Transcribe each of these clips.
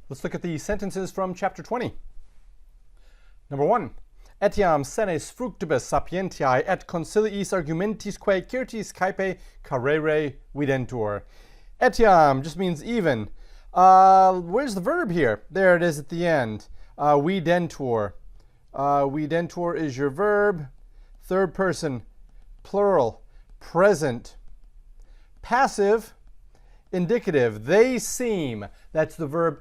Let's look at the sentences from chapter 20. Number 1. Etiam senes fructibus sapientiae et conciliis argumentisque cirtis caepe carere videntur. Etiam just means even. Where's the verb here? There it is at the end. Videntur. Videntur is your verb. Third person, plural, present. Passive, indicative. They seem. That's the verb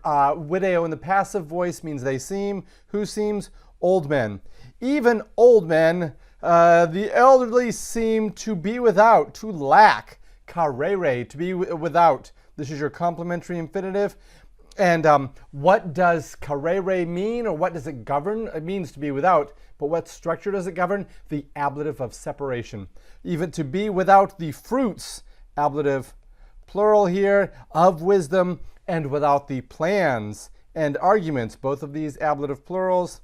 video in the passive voice means they seem. Who seems? Old men. Even old men, the elderly seem to be without, to lack. Carere, to be without. This is your complementary infinitive. And what does carere mean, or what does it govern? It means to be without. But what structure does it govern? The ablative of separation. Even to be without the fruits, ablative, plural here, of wisdom, and without the plans and arguments. Both of these ablative plurals.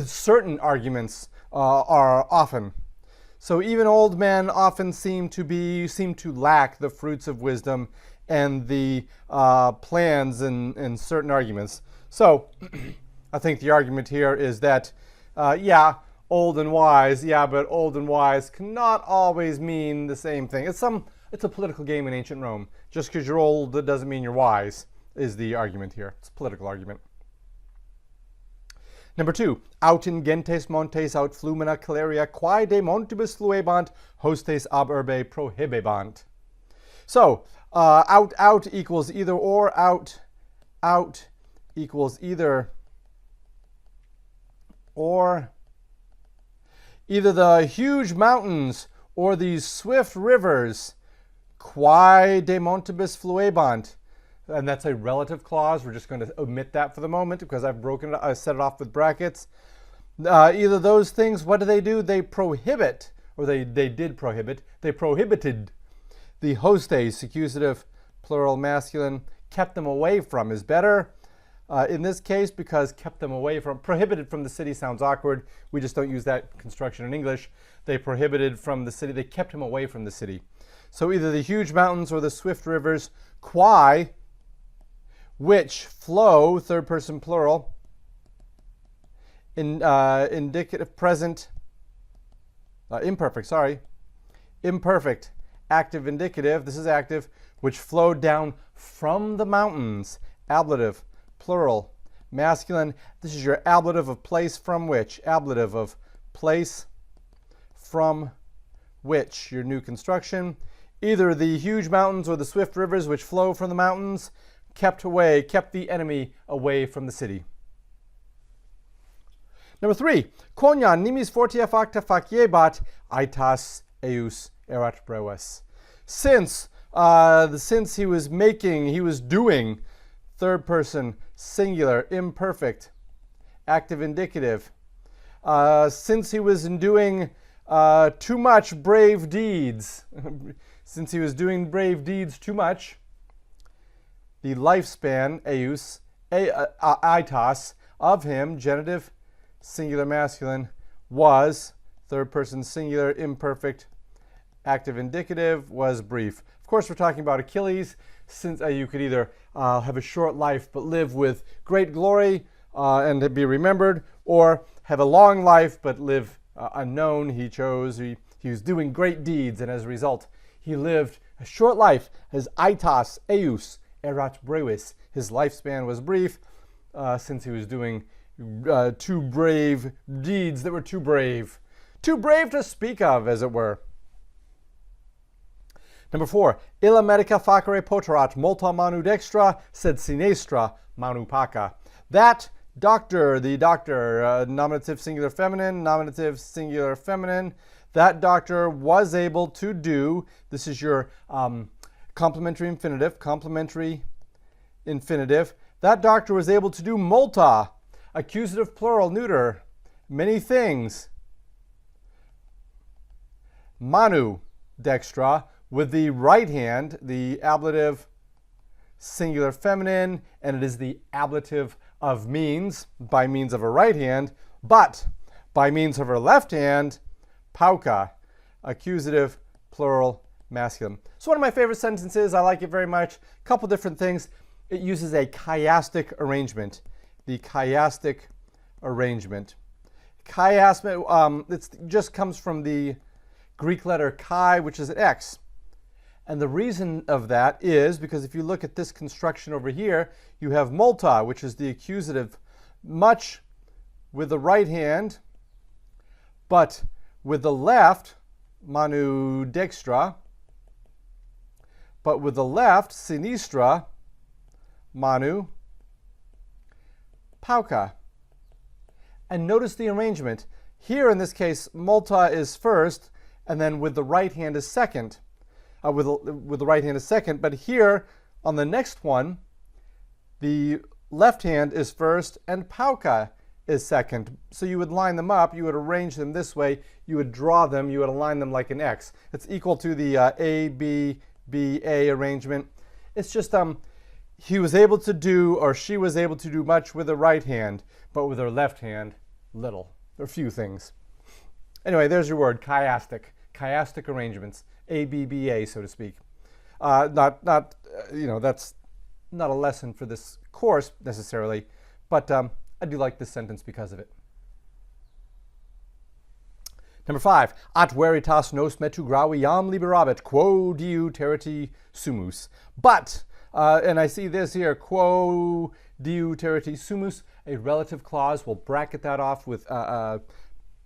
Certain arguments are often. So even old men often seem to lack the fruits of wisdom and the plans in certain arguments. So I think the argument here is that, yeah, old and wise, yeah, but old and wise cannot always mean the same thing. It's a political game in ancient Rome. Just because you're old, that doesn't mean you're wise, is the argument here. It's a political argument. Number 2, aut in gentes montes aut flumina caleria quae de montibus fluebant hostes ab urbe prohibebant. So, out equals either or, out equals either or. Either the huge mountains or these swift rivers, quae de montibus fluebant. And that's a relative clause. We're just going to omit that for the moment because I've broken it. I set it off with brackets. Either those things, what do? They prohibit, or they did prohibit. They prohibited the hostes, accusative, plural, masculine. Kept them away from is better in this case because kept them away from. Prohibited from the city sounds awkward. We just don't use that construction in English. They prohibited from the city. They kept him away from the city. So either the huge mountains or the swift rivers, quae, which flow, third person plural, indicative, present, imperfect, imperfect, active indicative, this is active, which flowed down from the mountains, ablative, plural, masculine, this is your ablative of place from which, ablative of place from which, your new construction, either the huge mountains or the swift rivers which flow from the mountains, kept the enemy away from the city. Number 3, quoniam nimis fortia facta faciebat, aetas eius erat brevis. Since he was doing, third person, singular, imperfect, active indicative. Since he was doing too much brave deeds, since he was doing brave deeds too much, the lifespan, eius, aetas, of him, genitive, singular, masculine, was, third person, singular, imperfect, active indicative, was brief. Of course, we're talking about Achilles, since you could either have a short life but live with great glory and be remembered, or have a long life but live unknown. He was doing great deeds, and as a result, he lived a short life as aetas, eius, erat brevis. His lifespan was brief since he was doing two brave deeds that were too brave to speak of, as it were. Number 4, illa medica facere poterat multa manu dextra, sed sinistra manu paca. That doctor, the doctor, nominative singular feminine, nominative singular feminine, that doctor was able to do, this is your complementary infinitive, that doctor was able to do multa, accusative plural, neuter, many things, manu dextra, with the right hand, the ablative singular feminine, and it is the ablative of means, by means of her right hand, but by means of her left hand, pauca, accusative plural, masculine. So one of my favorite sentences, I like it very much. A couple different things. It uses a chiastic arrangement. The chiastic arrangement. Chiasm, it just comes from the Greek letter chi, which is an X. And the reason of that is because if you look at this construction over here, you have multa, which is the accusative, much with the right hand, but with the left, manu dextra, but with the left, sinistra, manu pauca. And notice the arrangement. Here in this case, multa is first, and then with the right hand is second. With the right hand is second, but here on the next one, the left hand is first and pauca is second. So you would line them up, you would arrange them this way, you would draw them, you would align them like an X. It's equal to the A, B, B, A arrangement. It's just he was able to do, or she was able to do much with the right hand, but with her left hand, little, or few things. Anyway, there's your word, chiastic. Chiastic arrangements, A, B, B, A, so to speak. That's not a lesson for this course necessarily, but I do like this sentence because of it. Number 5, at veritas nos metu gravi iam liberabit, quo diu teriti sumus. But, and I see this here, quo diu teriti sumus, a relative clause. We'll bracket that off with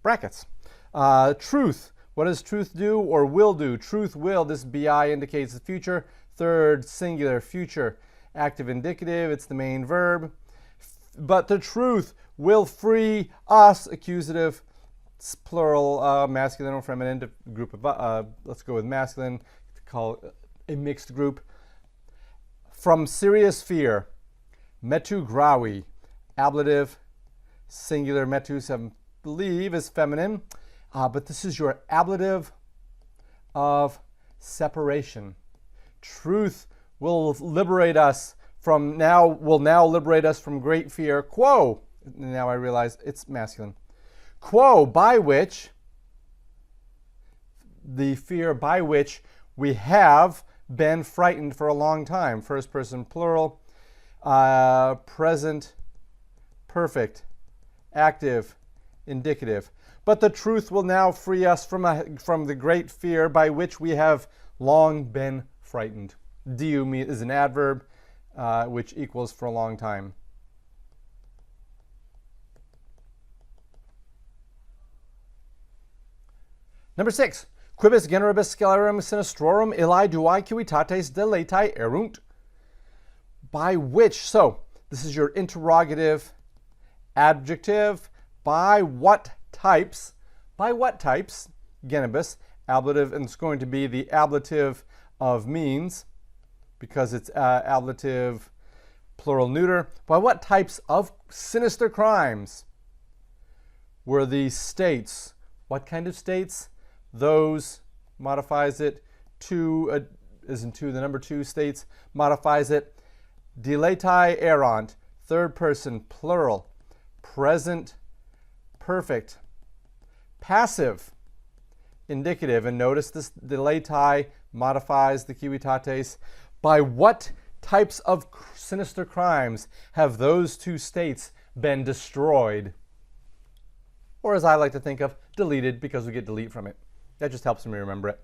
brackets. Truth. What does truth do or will do? Truth will, this bi indicates the future. Third, singular, future, active indicative, it's the main verb. But the truth will free us, accusative, it's plural, masculine or feminine, group of, let's go with masculine, to call it a mixed group. From serious fear, metu gravi, ablative, singular, metus, I believe, is feminine. But this is your ablative of separation. Truth will liberate us from will now liberate us from great fear. Quo, now I realize it's masculine. Quo, by which, the fear by which we have been frightened for a long time. First person plural, present, perfect, active, indicative. But the truth will now free us from the great fear by which we have long been frightened. Diu is an adverb, which equals for a long time. Number 6, quibus generibus scelerum sinistrorum illae duae civitates deletae erunt. By which, so this is your interrogative adjective. By what types, genibus, ablative, and it's going to be the ablative of means, because it's ablative plural neuter. By what types of sinister crimes were these states? What kind of states? Those modifies it. Two, isn't two, the number 2 states modifies it. Deletae erant, third person plural, present perfect, passive, indicative, and notice this deletae modifies the civitates. By what types of sinister crimes have those 2 states been destroyed? Or as I like to think of, deleted, because we get delete from it. That just helps me remember it.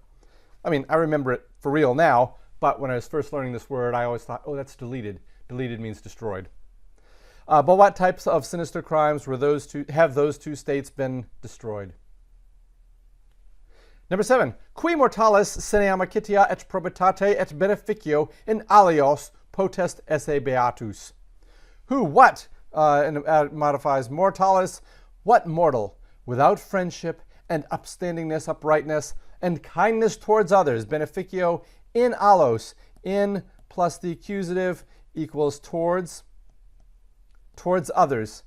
I mean, I remember it for real now, but when I was first learning this word, I always thought, oh, that's deleted. Deleted means destroyed. But what types of sinister crimes have those two states been destroyed? Number 7, qui mortalis sine amicitia et probitate et beneficio in alios potest esse beatus. Who, what, modifies mortalis, what mortal, without friendship and upstandingness, uprightness, and kindness towards others, beneficio in alos, in plus the accusative equals towards others.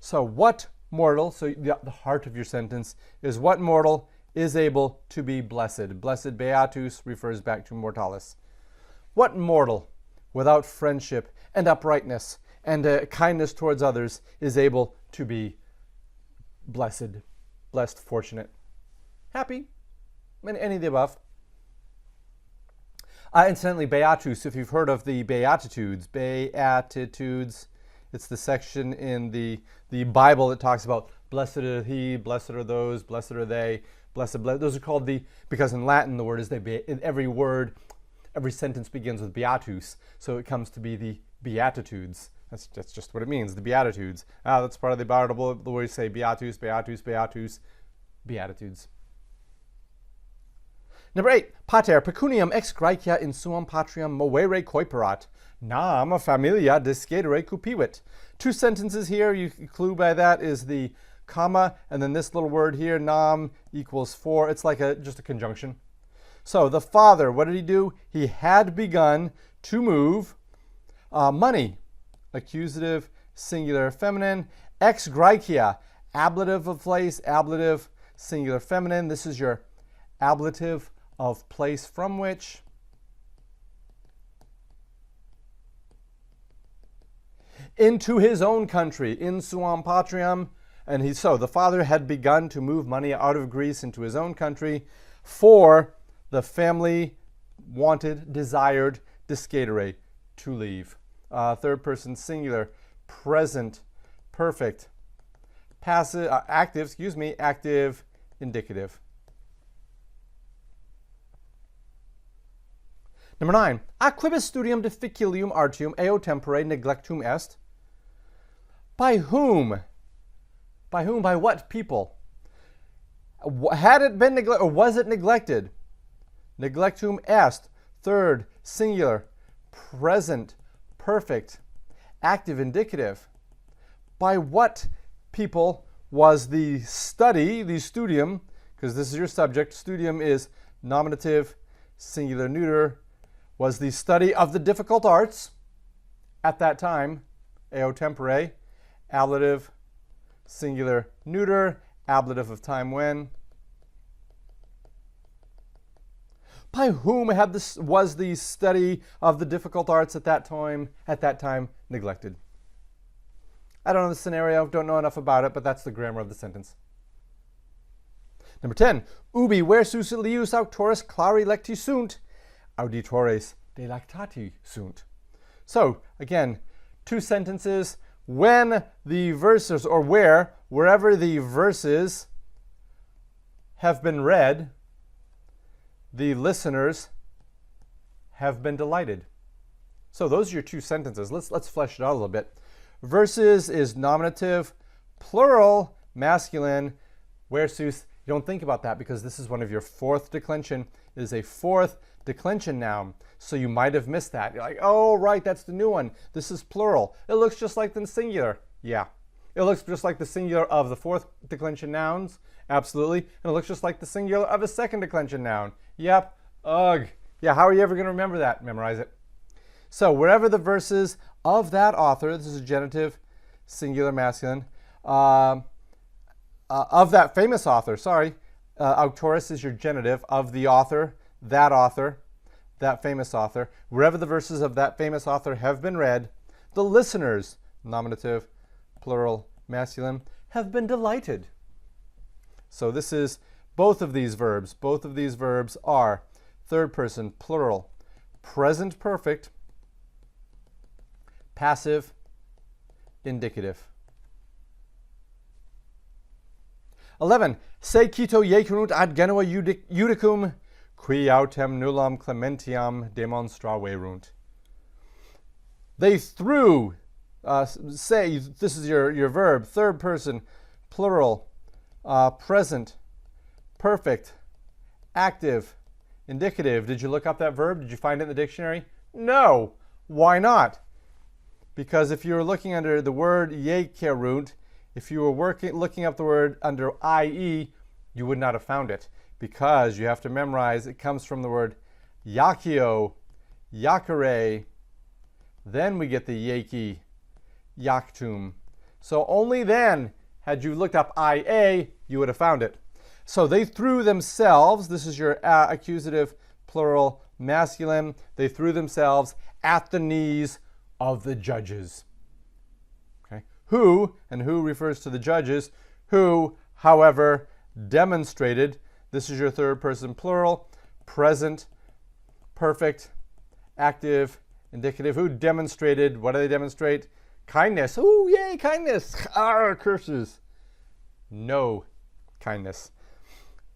So what mortal, so the heart of your sentence is what mortal is able to be blessed. Blessed beatus refers back to mortalis. What mortal without friendship and uprightness and kindness towards others is able to be blessed, fortunate, happy, any of the above? Incidentally, Beatus, if you've heard of the Beatitudes, it's the section in the Bible that talks about blessed are he, blessed are those, blessed are they, blessed. Those are called because in Latin the word is every sentence begins with Beatus, so it comes to be the Beatitudes. That's just what it means, the Beatitudes. That's part of the Bible, the word you say Beatus, Beatus, Beatus, Beatitudes. Number 8, pater pecuniam ex Graecia in suam patriam movere coiperat, nam familia discedere cupivit. 2 sentences here. You clue by that is the comma, and then this little word here, nam equals for. It's like just a conjunction. So the father, what did he do? He had begun to move money, accusative, singular, feminine, ex Graecia, ablative of place, ablative, singular, feminine. This is your ablative of place from which. Into his own country, in suam patriam. And so the father had begun to move money out of Greece into his own country, for the family wanted, desired, discedere, to leave. Third person singular, present, perfect, passive, active, active, indicative. Number 9, a quibus studium difficilium artium eo tempore neglectum est. By whom? By whom? By what people? Had it been neglected, or was it neglected? Neglectum est, third, singular, present, perfect, active, indicative. By what people was the study, the studium, because this is your subject, studium is nominative, singular, neuter, was the study of the difficult arts at that time, eo tempore, ablative, singular, neuter, ablative of time when. By whom was the study of the difficult arts at that time neglected? I don't know the scenario, don't know enough about it, but that's the grammar of the sentence. Number 10, ubi versus ilius auctores clari lecti sunt, auditores delactati sunt. So, again, 2 sentences. When the verses, or wherever the verses have been read, the listeners have been delighted. So those are your 2 sentences. Let's flesh it out a little bit. Verses is nominative, plural, masculine, versus. You don't think about that because this is one of your 4th declension. It is a 4th declension noun. So you might have missed that. You're like, oh, right, that's the new one. This is plural. It looks just like the singular. Yeah. It looks just like the singular of the 4th declension nouns. Absolutely. And it looks just like the singular of a 2nd declension noun. Yep. Ugh. Yeah, how are you ever going to remember that? Memorize it. So wherever the verses of that author, this is a genitive, singular, masculine, of that famous author, auctores is your genitive, of the author, that famous author. Wherever the verses of that famous author have been read, the listeners, nominative, plural, masculine, have been delighted. So this is both of these verbs. Both of these verbs are third person, plural, present perfect, passive, indicative. 11. Se cito jecerunt ad genua judicum, qui autem nullam clementiam demonstraverunt. They threw, say, this is your verb, third person, plural, present, perfect, active, indicative. Did you look up that verb? Did you find it in the dictionary? No. Why not? Because if you were looking under the word jecerunt, if you were looking up the word under IE, you would not have found it, because you have to memorize it comes from the word yakio, yakare, then we get the yaki, yaktum. So only then, had you looked up IA, you would have found it. So they threw themselves, this is your accusative, plural, masculine, they threw themselves at the knees of the judges. Who, and who refers to the judges, who, however, demonstrated, this is your third person plural, present, perfect, active indicative. Who demonstrated? What do they demonstrate? Kindness. Ooh, yay, kindness. Arr, curses. No kindness.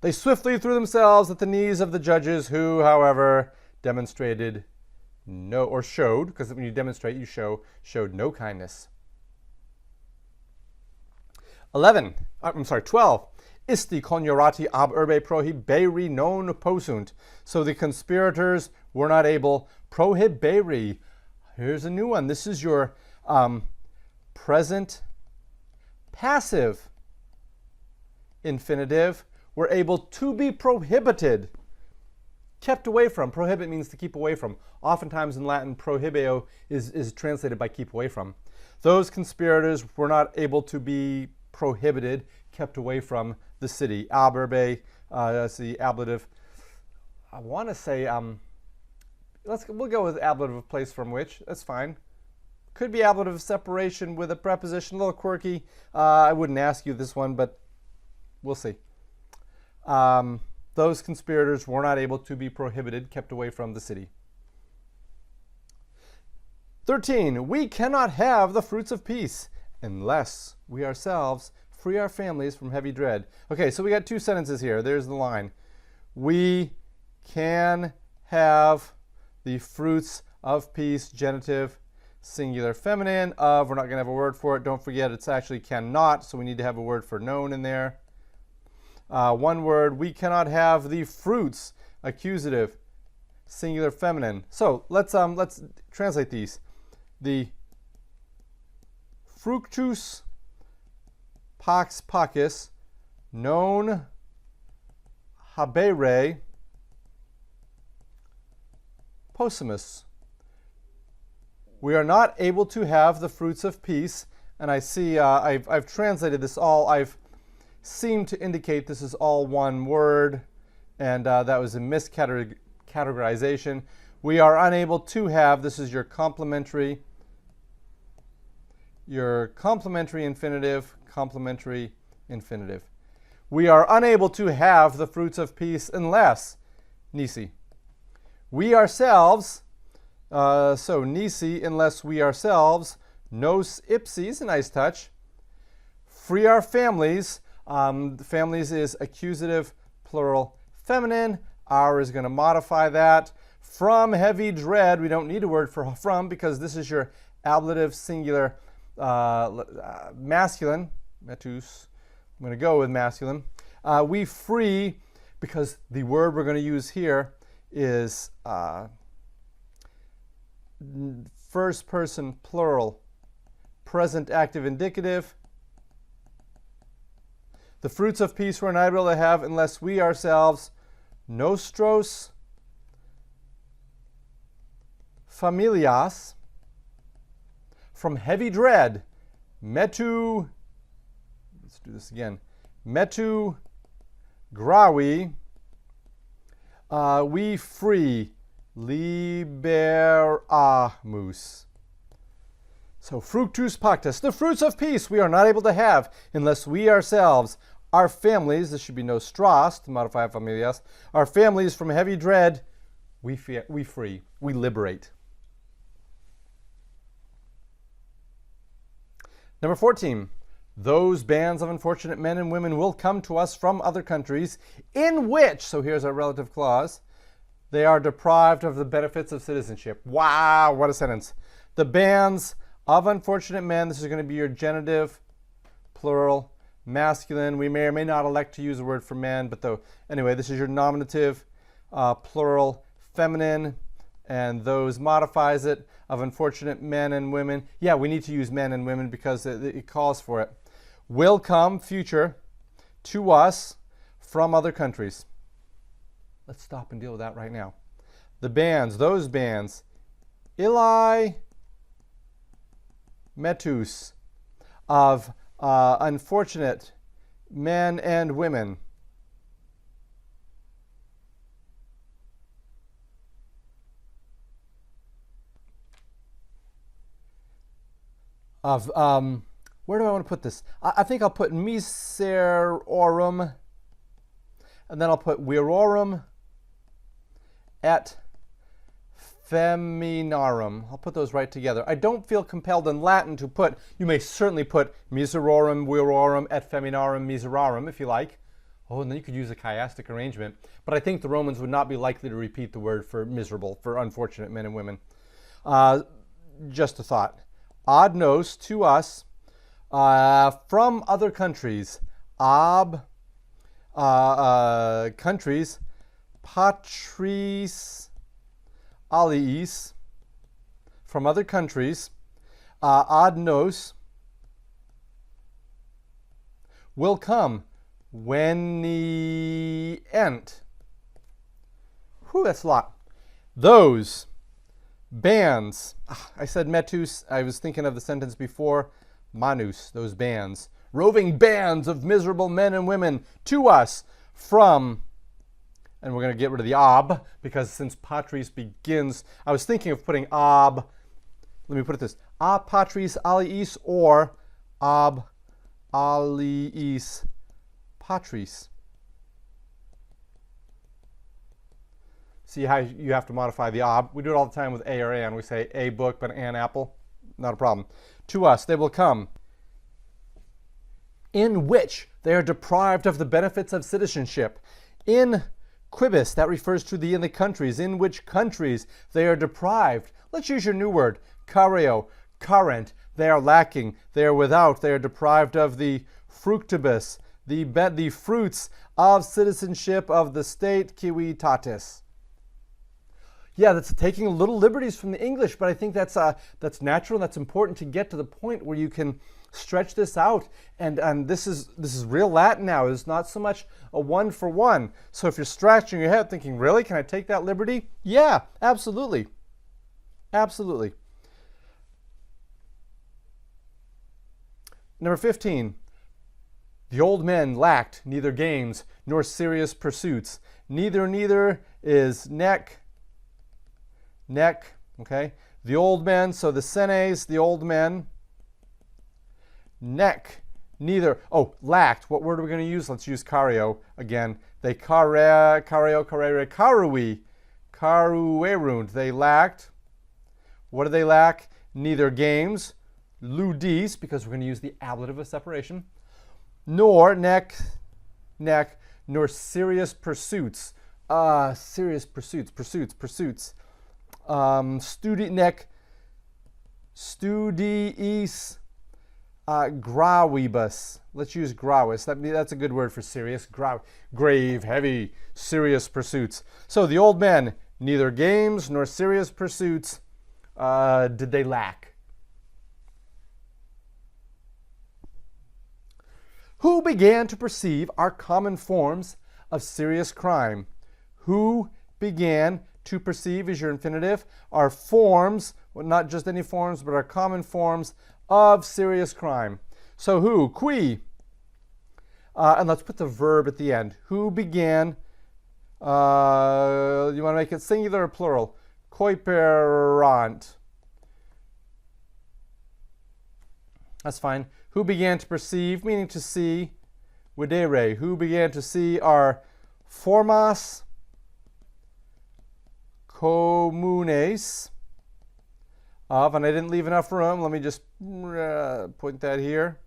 They swiftly threw themselves at the knees of the judges, who, however, demonstrated no, or showed, because when you demonstrate, you showed no kindness. 12. Isti coniurati ab urbe prohiberi non possunt. So the conspirators were not able. Prohiberi. Here's a new one. This is your present passive infinitive. Were able to be prohibited. Kept away from. Prohibit means to keep away from. Oftentimes in Latin, prohibeo is translated by keep away from. Those conspirators were not able to be prohibited, kept away from the city. Ab urbe, that's the ablative. I want to say, we'll go with ablative of place from which. That's fine. Could be ablative of separation with a preposition, a little quirky. I wouldn't ask you this one, but we'll see. Those conspirators were not able to be prohibited, kept away from the city. 13. We cannot have the fruits of peace unless we ourselves free our families from heavy dread. Okay, so we got two sentences here. There's the line. We can have the fruits of peace, genitive, singular, feminine. Of, we're not going to have a word for it. Don't forget, it's actually cannot, so we need to have a word for known in there. One word, we cannot have the fruits, accusative, singular, feminine. So let's translate these. The fructus pax pacis non habere possumus. We are not able to have the fruits of peace, and I see I've translated this all. I've seemed to indicate this is all one word, and that was a miscategorization. We are unable to have, this is your complementary infinitive, complementary infinitive. We are unable to have the fruits of peace unless, nisi. We ourselves, so nisi, unless we ourselves, nos ipsis, a nice touch, free our families. Families is accusative, plural, feminine. Our is going to modify that. From heavy dread, we don't need a word for from because this is your ablative singular masculine. Metus. I'm going to go with masculine. We free, because the word we're going to use here is first person plural, present active indicative. The fruits of peace we're not able to have unless we ourselves, nostros familias, from heavy dread, metu, let's do this again, metu gravi, we free, liberamus. So fructus pactus, the fruits of peace we are not able to have unless we ourselves, our families, this should be nostras, to modify familias, our families from heavy dread, we free, we liberate. Number 14, those bands of unfortunate men and women will come to us from other countries in which, so here's our relative clause, they are deprived of the benefits of citizenship. Wow, what a sentence. The bands of unfortunate men, this is going to be your genitive, plural, masculine. We may or may not elect to use a word for man, but though, anyway, this is your nominative, plural, feminine, and those modifies it, of unfortunate men and women. Yeah, we need to use men and women because it calls for it. Will come, future, to us from other countries. Let's stop and deal with that right now. The bands, those bands, Eli metus, of unfortunate men and women. Of, where do I want to put this? I think I'll put miserorum, and then I'll put virorum et feminarum. I'll put those right together. I don't feel compelled in Latin to put, you may certainly put miserorum, virorum, et feminarum miserarum if you like. Oh, and then you could use a chiastic arrangement. But I think the Romans would not be likely to repeat the word for miserable, for unfortunate men and women. Just a thought. Ad nos, to us, from other countries. Countries. Patris aliis, from other countries. Ad nos, will come. Venient. Whew, that's a lot. Those bands. I said metus. I was thinking of the sentence before. Manus, those bands. Roving bands of miserable men and women to us from, and we're going to get rid of the ab, because since patris begins, I was thinking of putting ab, let me put it this, ab patris aliis or ab aliis patris. See how you have to modify the ob. We do it all the time with a or an. We say a book, but an apple. Not a problem. To us, they will come, in which they are deprived of the benefits of citizenship. In quibus, that refers to in the countries. In which countries they are deprived. Let's use your new word. Careo, current. They are lacking. They are without. They are deprived of the fructibus, the fruits of citizenship of the state, civitatis. Yeah, that's taking little liberties from the English, but I think that's natural. That's important to get to the point where you can stretch this out. And this is real Latin now. It's not so much a one for one. So if you're scratching your head thinking, really, can I take that liberty? Yeah, absolutely. Absolutely. Number 15. The old men lacked neither games nor serious pursuits. Neither is neck, okay? The old men, so the senes, the old men. Neck, neither. Oh, lacked. What word are we going to use? Let's use careo again. They caruerunt. They lacked. What do they lack? Neither games, ludis, because we're going to use the ablative of separation, nor nor serious pursuits. Pursuits. Studiis gravibus. Let's use gravis. That's a good word for serious. Grave, heavy, serious pursuits. So the old men, neither games nor serious pursuits did they lack. Who began to perceive our common forms of serious crime? Who began to perceive is your infinitive. Our forms, well, not just any forms, but our common forms of serious crime. So who? Qui. And let's put the verb at the end. Who began, you want to make it singular or plural? Coiperant. That's fine. Who began to perceive, meaning to see. Videre. Who began to see are formas communes of, and I didn't leave enough room, let me just point that here,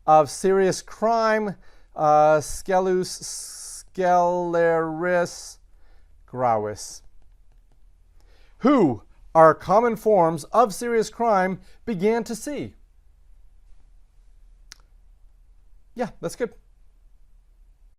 of serious crime, scelus, sceleris, gravis. Who our common forms of serious crime began to see. Yeah, that's good.